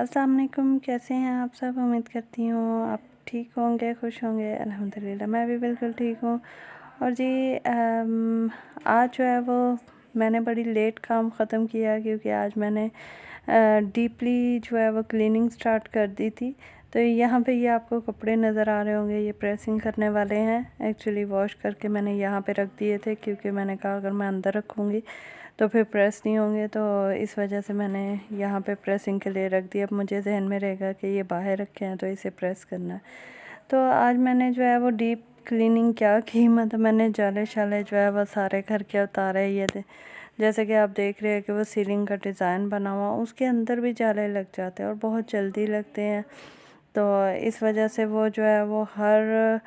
अस्सलाम वालेकुम, कैसे हैं आप सब। उम्मीद करती हूँ आप ठीक होंगे, खुश होंगे। अल्हम्दुलिल्लाह मैं भी बिल्कुल ठीक हूँ। और जी आज जो है वो मैंने बड़ी लेट काम ख़त्म किया क्योंकि आज मैंने डीपली जो है वो क्लीनिंग स्टार्ट कर दी थी। तो यहाँ पे ये आपको कपड़े नज़र आ रहे होंगे, ये प्रेसिंग करने वाले हैं। एक्चुअली वॉश करके मैंने यहाँ पे रख दिए थे क्योंकि मैंने कहा अगर मैं अंदर रखूँगी तो फिर प्रेस नहीं होंगे, तो इस वजह से मैंने यहाँ पे प्रेसिंग के लिए रख दिया। अब मुझे जहन में रहेगा कि ये बाहर रखे हैं तो इसे प्रेस करना है। तो आज मैंने जो है वो डीप क्लीनिंग क्या की, मतलब मैंने जाले शाले जो है वो सारे घर के उतारे। ये जैसे कि आप देख रहे हैं कि वो सीलिंग का डिज़ाइन बना हुआ, उसके अंदर भी जाले लग जाते हैं और बहुत जल्दी लगते हैं। तो इस वजह से वो जो है वो हर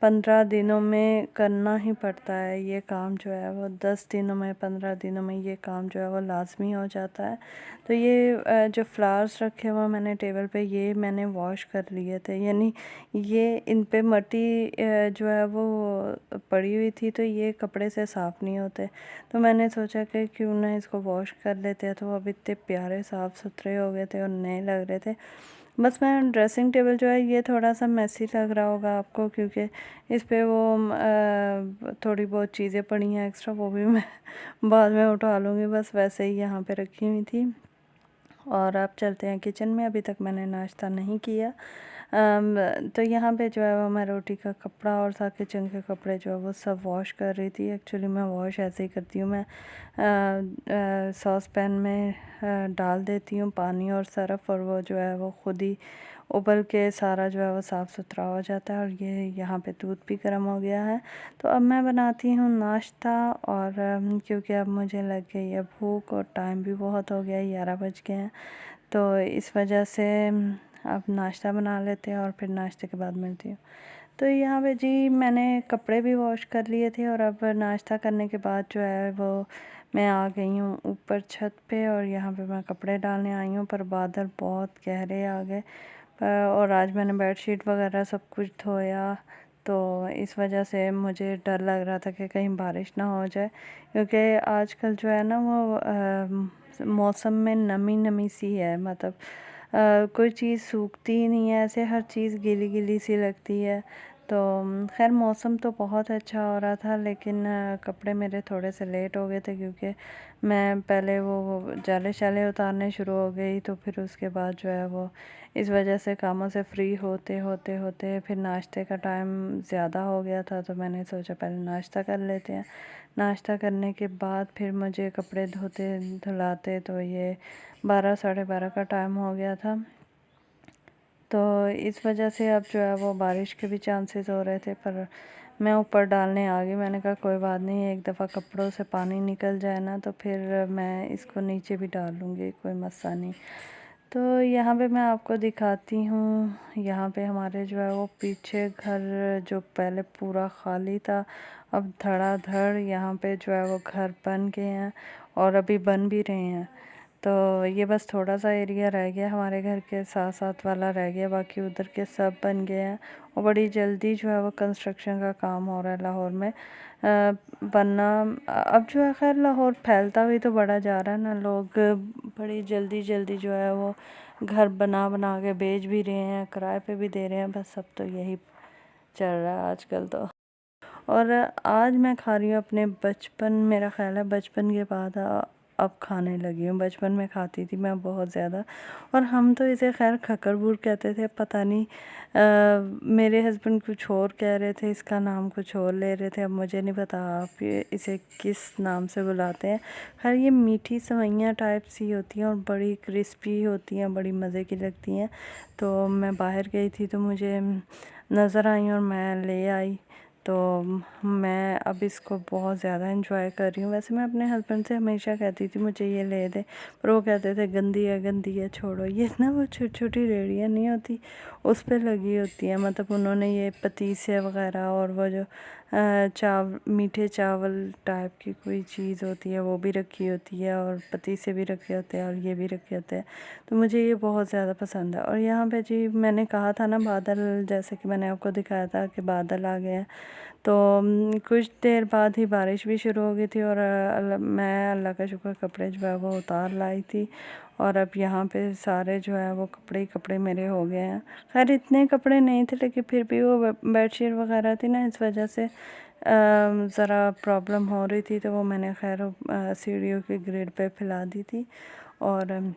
15 दिनों में करना ही पड़ता है। ये काम जो है वो 10 दिनों में 15 दिनों में ये काम जो है वो लाजमी हो जाता है। तो ये जो फ्लावर्स रखे हुए मैंने टेबल पे, ये मैंने वॉश कर लिए थे, यानी ये इन पे मट्टी जो है वो पड़ी हुई थी, तो ये कपड़े से साफ़ नहीं होते। तो मैंने सोचा कि क्यों ना इसको वॉश कर लेते हैं। तो अब इतने प्यारे साफ़ सुथरे हो गए थे और नए लग रहे थे। बस मैं ड्रेसिंग टेबल जो है ये थोड़ा सा मैसी लग रहा होगा आपको क्योंकि इस पे वो थोड़ी बहुत चीज़ें पड़ी हैं एक्स्ट्रा, वो भी मैं बाद में उठा लूँगी। बस वैसे ही यहाँ पे रखी हुई थी। और अब चलते हैं किचन में। अभी तक मैंने नाश्ता नहीं किया। तो यहाँ पे जो है वो मैं रोटी का कपड़ा और साथ किचन के कपड़े जो है वो सब वॉश कर रही थी। एक्चुअली मैं वॉश ऐसे ही करती हूँ, मैं सॉस पैन में डाल देती हूँ पानी और सरफ़, और वो जो है वो ख़ुद ही उबल के सारा जो है वो साफ़ सुथरा हो जाता है। और ये यहाँ पे दूध भी गर्म हो गया है। तो अब मैं बनाती हूँ नाश्ता। और क्योंकि अब मुझे लग गई है भूख और टाइम भी बहुत हो गया है, 11 बज गए हैं। तो इस वजह से अब नाश्ता बना लेते हैं और फिर नाश्ते के बाद मिलती हूँ। तो यहाँ पे जी मैंने कपड़े भी वॉश कर लिए थे और अब नाश्ता करने के बाद जो है वो मैं आ गई हूँ ऊपर छत पे, और यहाँ पे मैं कपड़े डालने आई हूँ। पर बादल बहुत गहरे आ गए और आज मैंने बेडशीट वगैरह सब कुछ धोया, तो इस वजह से मुझे डर लग रहा था कि कहीं बारिश ना हो जाए, क्योंकि आजकल जो है ना वो मौसम में नमी नमी सी है। मतलब कोई चीज़ सूखती ही नहीं है, ऐसे हर चीज़ गीली गीली सी लगती है। तो खैर मौसम तो बहुत अच्छा हो रहा था, लेकिन कपड़े मेरे थोड़े से लेट हो गए थे क्योंकि मैं पहले वो जाले शाले उतारने शुरू हो गई। तो फिर उसके बाद जो है वो इस वजह से कामों से फ्री होते होते होते फिर नाश्ते का टाइम ज़्यादा हो गया था। तो मैंने सोचा पहले नाश्ता कर लेते हैं। नाश्ता करने के बाद फिर मुझे कपड़े धोते धुलाते तो ये 12 साढ़े 12 का टाइम हो गया था। तो इस वजह से अब जो है वो बारिश के भी चांसेस हो रहे थे, पर मैं ऊपर डालने आ गई। मैंने कहा कोई बात नहीं, एक दफ़ा कपड़ों से पानी निकल जाए ना तो फिर मैं इसको नीचे भी डाल लूँगी, कोई मसला नहीं। तो यहाँ पे मैं आपको दिखाती हूँ, यहाँ पे हमारे जो है वो पीछे घर जो पहले पूरा खाली था, अब धड़ाधड़ यहाँ पे जो है वो घर बन गए हैं और अभी बन भी रहे हैं। तो ये बस थोड़ा सा एरिया रह गया, हमारे घर के साथ साथ वाला रह गया, बाकी उधर के सब बन गए हैं। और बड़ी जल्दी जो है वो कंस्ट्रक्शन का काम हो रहा है लाहौर में। वरना अब जो है खैर लाहौर फैलता भी तो बड़ा जा रहा है ना, लोग बड़ी जल्दी जल्दी जो है वो घर बना बना के बेच भी रहे हैं, किराए पे भी दे रहे हैं। बस सब तो यही चल रहा है आजकल तो। और आज मैं खा रही हूँ अपने बचपन, मेरा ख्याल है बचपन के बाद अब खाने लगी हूँ। बचपन में खाती थी मैं बहुत ज़्यादा, और हम तो इसे खैर खकरबूर कहते थे, पता नहीं मेरे हस्बैंड कुछ और कह रहे थे, इसका नाम कुछ और ले रहे थे। अब मुझे नहीं पता आप इसे किस नाम से बुलाते हैं। खैर ये मीठी सेवइयाँ टाइप सी होती हैं और बड़ी क्रिस्पी होती हैं, बड़ी मज़े की लगती हैं। तो मैं बाहर गई थी तो मुझे नज़र आई और मैं ले आई। तो मैं अब इसको बहुत ज़्यादा इंजॉय कर रही हूँ। वैसे मैं अपने हस्बैंड से हमेशा कहती थी मुझे ये ले दे, पर वो कहते थे गंदी है छोड़ो। ये ना वो छोटी छोटी रेड़ियाँ नहीं होती, उस पे लगी होती है। मतलब उन्होंने ये पतीसे वगैरह और वो जो मीठे चावल टाइप की कोई चीज़ होती है वो भी रखी होती है, और पतीसे भी रखे होते हैं और ये भी रखे होते हैं। तो मुझे ये बहुत ज़्यादा पसंद है। और यहाँ पे जी मैंने कहा था ना बादल, जैसे कि मैंने आपको दिखाया था कि बादल आ गए हैं, तो कुछ देर बाद ही बारिश भी शुरू हो गई थी और मैं अल्लाह का शुक्र कपड़े जो है वो उतार लाई थी। और अब यहाँ पे सारे जो है वो कपड़े ही कपड़े मेरे हो गए हैं। खैर इतने कपड़े नहीं थे, लेकिन फिर भी वो बेडशीट वगैरह थी ना, इस वजह से ज़रा प्रॉब्लम हो रही थी, तो वो मैंने खैर सीढ़ियों के ग्रिड पे फैला दी थी। और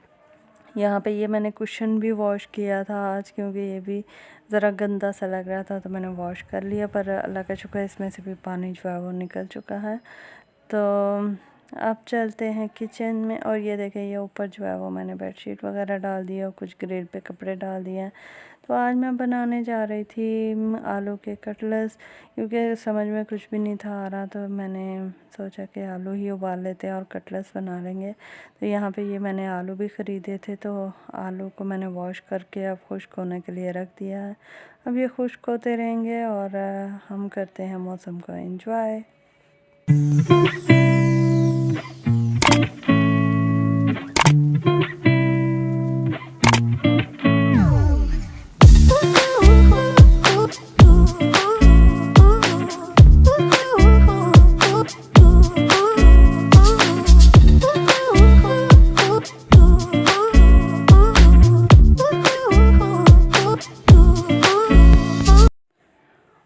यहाँ पे ये मैंने कुशन भी वॉश किया था आज, क्योंकि ये भी ज़रा गंदा सा लग रहा था, तो मैंने वॉश कर लिया। पर अल्लाह का शुक्र इसमें से भी पानी जो है वो निकल चुका है। तो अब चलते हैं किचन में। और ये देखें, ये ऊपर जो है वो मैंने बेडशीट वगैरह डाल दिया और कुछ ग्रिल पे कपड़े डाल दिए हैं। तो आज मैं बनाने जा रही थी आलू के कटलेट्स, क्योंकि समझ में कुछ भी नहीं था आ रहा, तो मैंने सोचा कि आलू ही उबाल लेते हैं और कटलेट्स बना लेंगे। तो यहाँ पे ये मैंने आलू भी ख़रीदे थे, तो आलू को मैंने वॉश करके अब खुश्क होने के लिए रख दिया है। अब ये खुश्क होते रहेंगे और हम करते हैं मौसम को एंजॉय।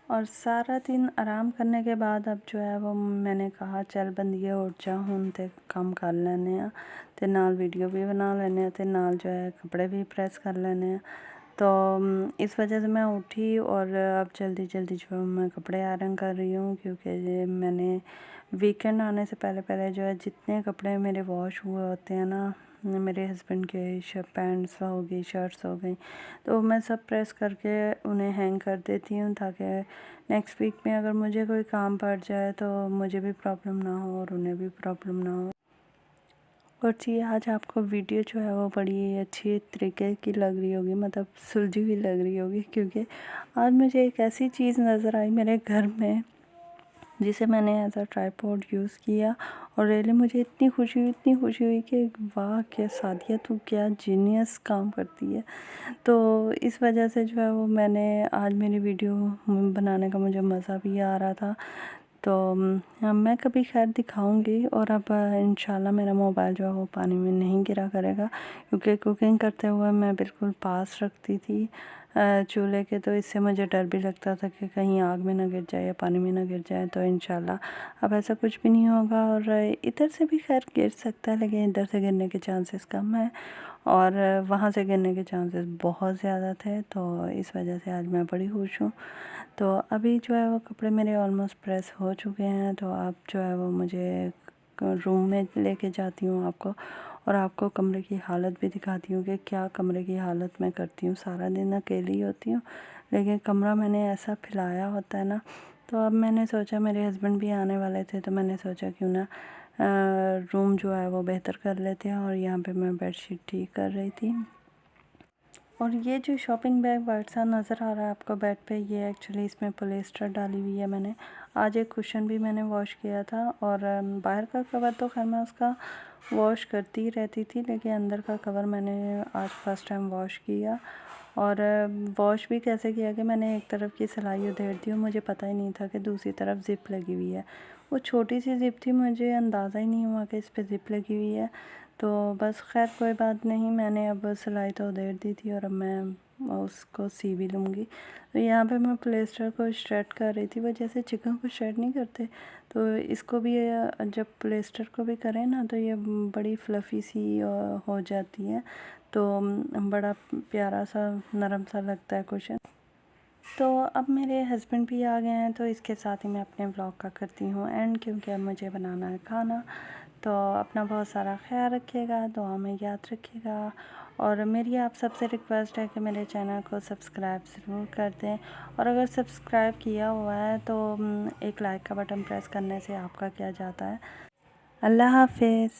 और सारा दिन आराम करने के बाद अब जो है वो मैंने कहा चल बंदिए उठ जा हुण ते काम कर लैने आ, ते नाल वीडियो भी बना लेने आ, ते नाल जो है कपड़े भी प्रेस कर लेने आ। तो इस वजह से मैं उठी और अब जल्दी जल्दी जो है मैं कपड़े आयरन कर रही हूँ, क्योंकि मैंने वीकेंड आने से पहले पहले जो है जितने कपड़े मेरे वॉश हुए होते हैं ना, मेरे हस्बैंड के पैंट्स हो गई, शर्ट्स हो गई, तो मैं सब प्रेस करके उन्हें हैंग कर देती हूँ, ताकि नेक्स्ट वीक में अगर मुझे कोई काम पड़ जाए तो मुझे भी प्रॉब्लम ना हो और उन्हें भी प्रॉब्लम ना हो। और जी आज आपको वीडियो जो है वो बड़ी अच्छी तरीके की लग रही होगी, मतलब सुलझी हुई लग रही होगी, क्योंकि आज मुझे एक ऐसी चीज़ नज़र आई मेरे घर में जिसे मैंने एज अ ट्राइपॉड यूज़ किया। और रियली मुझे इतनी खुशी हुई कि वाह क्या सादिया तू क्या जीनियस काम करती है। तो इस वजह से जो है वो मैंने आज मेरी वीडियो बनाने का मुझे मज़ा भी आ रहा था। तो मैं कभी खैर दिखाऊंगी। और अब इंशाल्लाह मेरा मोबाइल जो है वो पानी में नहीं गिरा करेगा, क्योंकि कुकिंग करते हुए मैं बिल्कुल पास रखती थी चूल्हे के, तो इससे मुझे डर भी लगता था कि कहीं आग में ना गिर जाए या पानी में ना गिर जाए। तो इंशाल्लाह अब ऐसा कुछ भी नहीं होगा। और इधर से भी खैर गिर सकता है, लेकिन इधर से गिरने के चांसेस कम है और वहाँ से गिरने के चांसेस बहुत ज़्यादा थे। तो इस वजह से आज मैं बड़ी खुश हूँ। तो अभी जो है वो कपड़े मेरे ऑलमोस्ट प्रेस हो चुके हैं। तो अब जो है वो मुझे रूम में लेके जाती हूँ आपको, और आपको कमरे की हालत भी दिखाती हूँ कि क्या कमरे की हालत मैं करती हूँ। सारा दिन अकेली ही होती हूँ, लेकिन कमरा मैंने ऐसा फैलाया होता है ना। तो अब मैंने सोचा, मेरे हस्बैंड भी आने वाले थे, तो मैंने सोचा क्यों ना रूम जो है वो बेहतर कर लेते हैं। और यहाँ पे मैं बेडशीट ठीक कर रही थी। और ये जो शॉपिंग बैग वाइट सा नज़र आ रहा है आपको बेड पे, ये एक्चुअली इसमें पॉलिएस्टर डाली हुई है मैंने। आज एक कुशन भी मैंने वॉश किया था। और बाहर का कवर तो खैर मैं उसका वॉश करती ही रहती थी, लेकिन अंदर का कवर मैंने आज फर्स्ट टाइम वॉश किया। और वॉश भी कैसे किया कि मैंने एक तरफ की सिलाई उधेड़ दी और मुझे पता ही नहीं था कि दूसरी तरफ ज़िप लगी हुई है। वो छोटी सी ज़िप थी, मुझे अंदाज़ा ही नहीं हुआ कि इस पर ज़िप लगी हुई है। तो बस खैर कोई बात नहीं, मैंने अब सिलाई तो उधेड़ दी थी और अब मैं उसको सी भी लूँगी। तो यहाँ पे मैं प्लेस्टर को स्ट्रेट कर रही थी। वो जैसे चिकन को स्ट्रेट नहीं करते, तो इसको भी जब प्लेस्टर को भी करें ना, तो ये बड़ी फ्लफ़ी सी हो जाती है, तो बड़ा प्यारा सा नरम सा लगता है कुशन। तो अब मेरे हस्बैंड भी आ गए हैं, तो इसके साथ ही मैं अपने व्लॉग का करती हूँ एंड, क्योंकि अब मुझे बनाना है खाना। तो अपना बहुत सारा ख्याल रखिएगा, दुआ में याद रखिएगा। और मेरी आप सबसे रिक्वेस्ट है कि मेरे चैनल को सब्सक्राइब ज़रूर कर दें। और अगर सब्सक्राइब किया हुआ है तो एक लाइक का बटन प्रेस करने से आपका क्या जाता है। अल्लाह हाफिज़।